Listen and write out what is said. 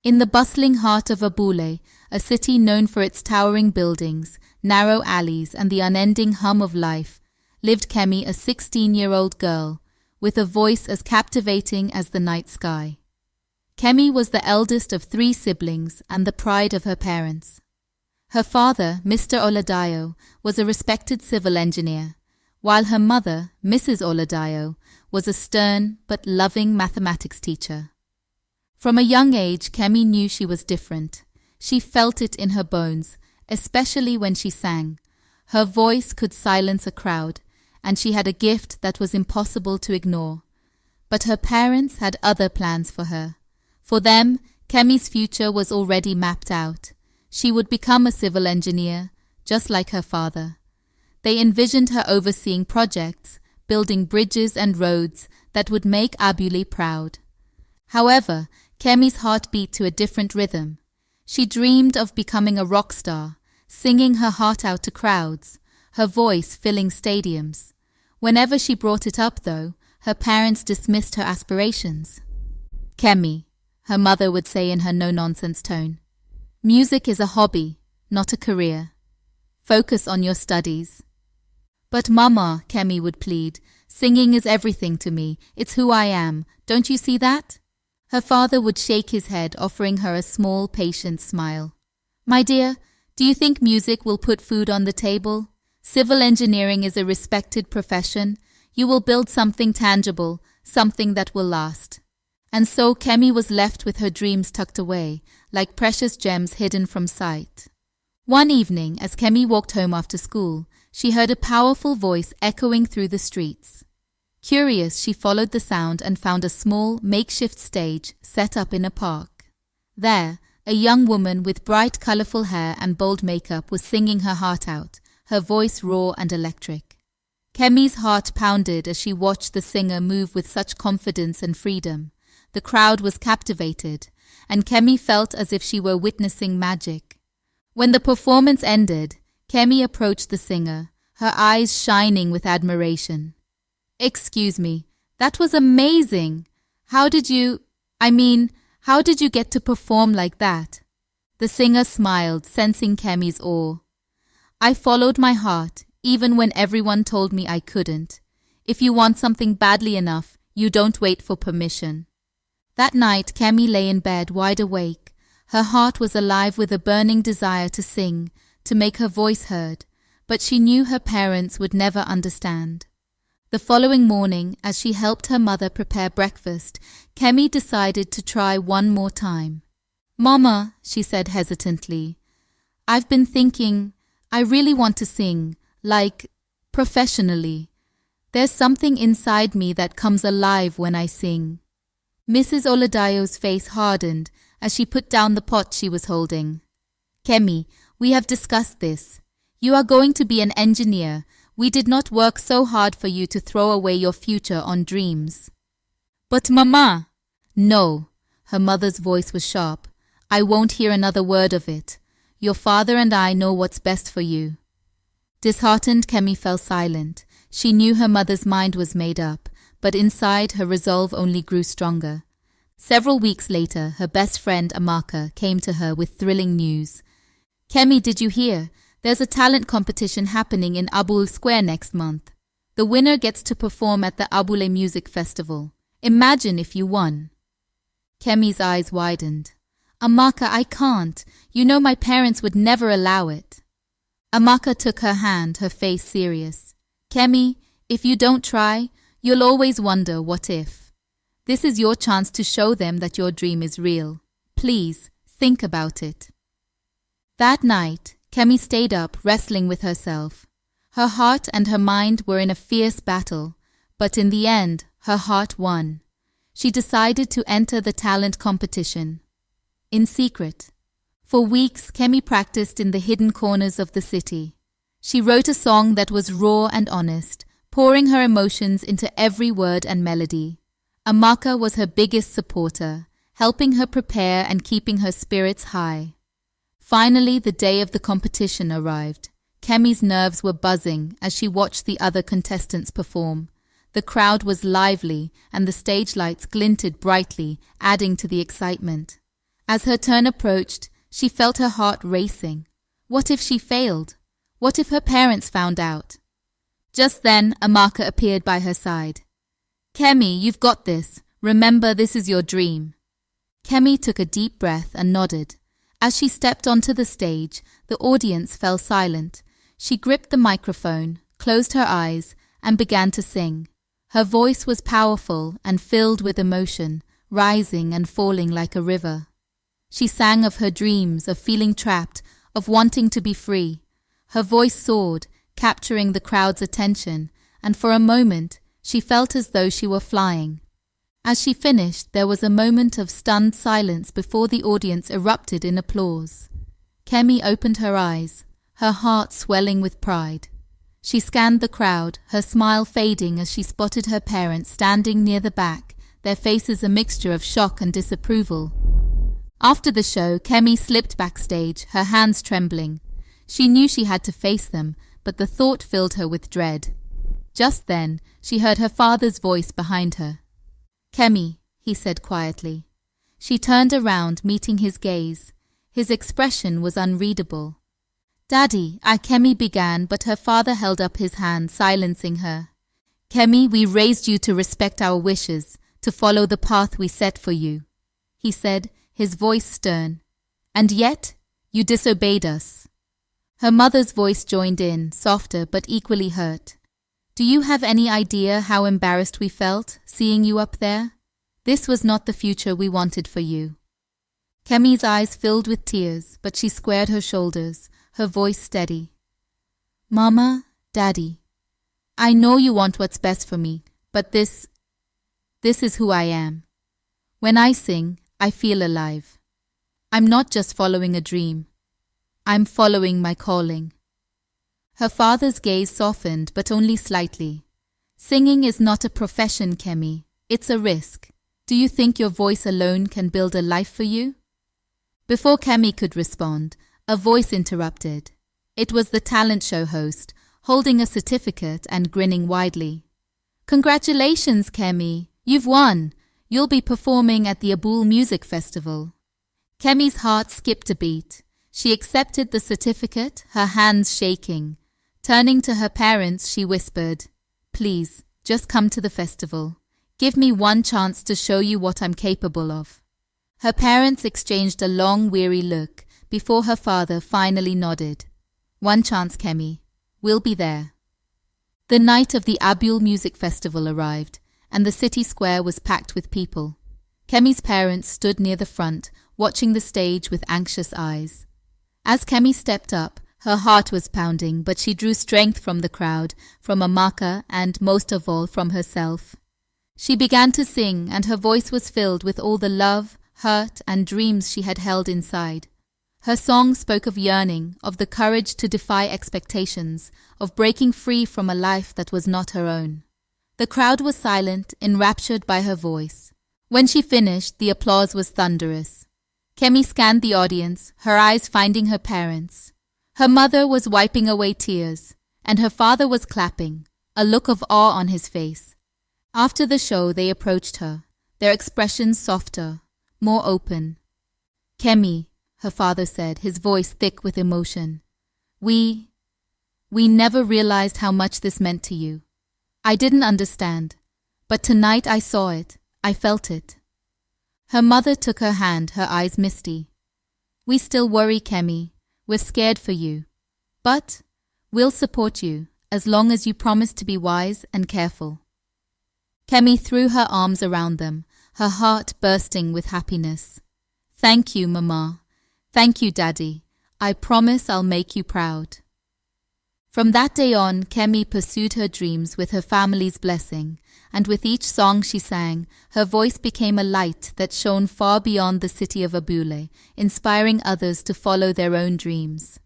In the bustling heart of Abule, a city known for its towering buildings, narrow alleys, and the unending hum of life, lived Kemi, a 16-year-old girl, with a voice as captivating as the night sky. Kemi was the eldest of 3 siblings and the pride of her parents. Her father, Mr. Oladayo, was a respected civil engineer, while her mother, Mrs. Oladayo, was a stern but loving mathematics teacher. From a young age, Kemi knew she was different. She felt it in her bones, especially when she sang. Her voice could silence a crowd, and she had a gift that was impossible to ignore. But her parents had other plans for her. For them, Kemi's future was already mapped out. She would become a civil engineer, just like her father. They envisioned her overseeing projects, building bridges and roads that would make Abule proud. However, Kemi's heart beat to a different rhythm. She dreamed of becoming a rock star, singing her heart out to crowds, her voice filling stadiums. Whenever she brought it up, though, her parents dismissed her aspirations. "Kemi," her mother would say in her no-nonsense tone, "music is a hobby, not a career. Focus on your studies." "But Mama," Kemi would plead, "singing is everything to me. It's who I am. Don't you see that?" Her father would shake his head, offering her a small, patient smile. "My dear, do you think music will put food on the table? Civil engineering is a respected profession. You will build something tangible, something that will last." And so Kemi was left with her dreams tucked away, like precious gems hidden from sight. One evening, as Kemi walked home after school, she heard a powerful voice echoing through the streets. Curious, she followed the sound and found a small, makeshift stage set up in a park. There, a young woman with bright, colorful hair and bold makeup was singing her heart out, her voice raw and electric. Kemi's heart pounded as she watched the singer move with such confidence and freedom. The crowd was captivated, and Kemi felt as if she were witnessing magic. When the performance ended, Kemi approached the singer, her eyes shining with admiration. "Excuse me, that was amazing. How did you get to perform like that?" The singer smiled, sensing Kemi's awe. "I followed my heart, even when everyone told me I couldn't. If you want something badly enough, you don't wait for permission." That night, Kemi lay in bed, wide awake. Her heart was alive with a burning desire to sing, to make her voice heard, but she knew her parents would never understand. The following morning, as she helped her mother prepare breakfast, Kemi decided to try one more time. "Mama," she said hesitantly, "I've been thinking, I really want to sing, like, professionally. There's something inside me that comes alive when I sing." Mrs. Oladayo's face hardened as she put down the pot she was holding. "Kemi, we have discussed this. You are going to be an engineer. We did not work so hard for you to throw away your future on dreams." "But Mama!" "No," her mother's voice was sharp. "I won't hear another word of it. Your father and I know what's best for you." Disheartened, Kemi fell silent. She knew her mother's mind was made up, but inside her resolve only grew stronger. Several weeks later, her best friend Amaka came to her with thrilling news. "Kemi, did you hear? There's a talent competition happening in Abule Square next month. The winner gets to perform at the Abule Music Festival. Imagine if you won." Kemi's eyes widened. "Amaka, I can't. You know my parents would never allow it." Amaka took her hand, her face serious. "Kemi, if you don't try, you'll always wonder what if. This is your chance to show them that your dream is real. Please, think about it." That night, Kemi stayed up, wrestling with herself. Her heart and her mind were in a fierce battle, but in the end, her heart won. She decided to enter the talent competition. In secret. For weeks, Kemi practiced in the hidden corners of the city. She wrote a song that was raw and honest, pouring her emotions into every word and melody. Amaka was her biggest supporter, helping her prepare and keeping her spirits high. Finally, the day of the competition arrived. Kemi's nerves were buzzing as she watched the other contestants perform. The crowd was lively and the stage lights glinted brightly, adding to the excitement. As her turn approached, she felt her heart racing. What if she failed? What if her parents found out? Just then, a marker appeared by her side. Kemi, you've got this. Remember, this is your dream. Kemi took a deep breath and nodded. As she stepped onto the stage, the audience fell silent. She gripped the microphone, closed her eyes, and began to sing. Her voice was powerful and filled with emotion, rising and falling like a river. She sang of her dreams, of feeling trapped, of wanting to be free. Her voice soared, capturing the crowd's attention, and for a moment, she felt as though she were flying. As she finished, there was a moment of stunned silence before the audience erupted in applause. Kemi opened her eyes, her heart swelling with pride. She scanned the crowd, her smile fading as she spotted her parents standing near the back, their faces a mixture of shock and disapproval. After the show, Kemi slipped backstage, her hands trembling. She knew she had to face them, but the thought filled her with dread. Just then, she heard her father's voice behind her. Kemi, he said quietly. She turned around, meeting his gaze. His expression was unreadable. Daddy, Kemi began, but her father held up his hand, silencing her. Kemi, we raised you to respect our wishes, to follow the path we set for you, he said, his voice stern. And yet, you disobeyed us. Her mother's voice joined in, softer but equally hurt. Do you have any idea how embarrassed we felt, seeing you up there? This was not the future we wanted for you. Kemi's eyes filled with tears, but she squared her shoulders, her voice steady. Mama, Daddy, I know you want what's best for me, but this is who I am. When I sing, I feel alive. I'm not just following a dream. I'm following my calling. Her father's gaze softened, but only slightly. Singing is not a profession, Kemi. It's a risk. Do you think your voice alone can build a life for you? Before Kemi could respond, a voice interrupted. It was the talent show host, holding a certificate and grinning widely. Congratulations, Kemi. You've won. You'll be performing at the Abule Music Festival. Kemi's heart skipped a beat. She accepted the certificate, her hands shaking. Turning to her parents, she whispered, Please, just come to the festival. Give me one chance to show you what I'm capable of. Her parents exchanged a long, weary look before her father finally nodded. One chance, Kemi. We'll be there. The night of the Abule Music Festival arrived, and the city square was packed with people. Kemi's parents stood near the front, watching the stage with anxious eyes. As Kemi stepped up, her heart was pounding, but she drew strength from the crowd, from Amaka, and most of all from herself. She began to sing, and her voice was filled with all the love, hurt, and dreams she had held inside. Her song spoke of yearning, of the courage to defy expectations, of breaking free from a life that was not her own. The crowd was silent, enraptured by her voice. When she finished, the applause was thunderous. Kemi scanned the audience, her eyes finding her parents. Her mother was wiping away tears, and her father was clapping, a look of awe on his face. After the show, they approached her, their expressions softer, more open. Kemi, her father said, his voice thick with emotion. We never realized how much this meant to you. I didn't understand, but tonight I saw it, I felt it. Her mother took her hand, her eyes misty. We still worry, Kemi. We're scared for you. But we'll support you, as long as you promise to be wise and careful. Kemi threw her arms around them, her heart bursting with happiness. Thank you, Mama. Thank you, Daddy. I promise I'll make you proud. From that day on, Kemi pursued her dreams with her family's blessing, and with each song she sang, her voice became a light that shone far beyond the city of Abule, inspiring others to follow their own dreams.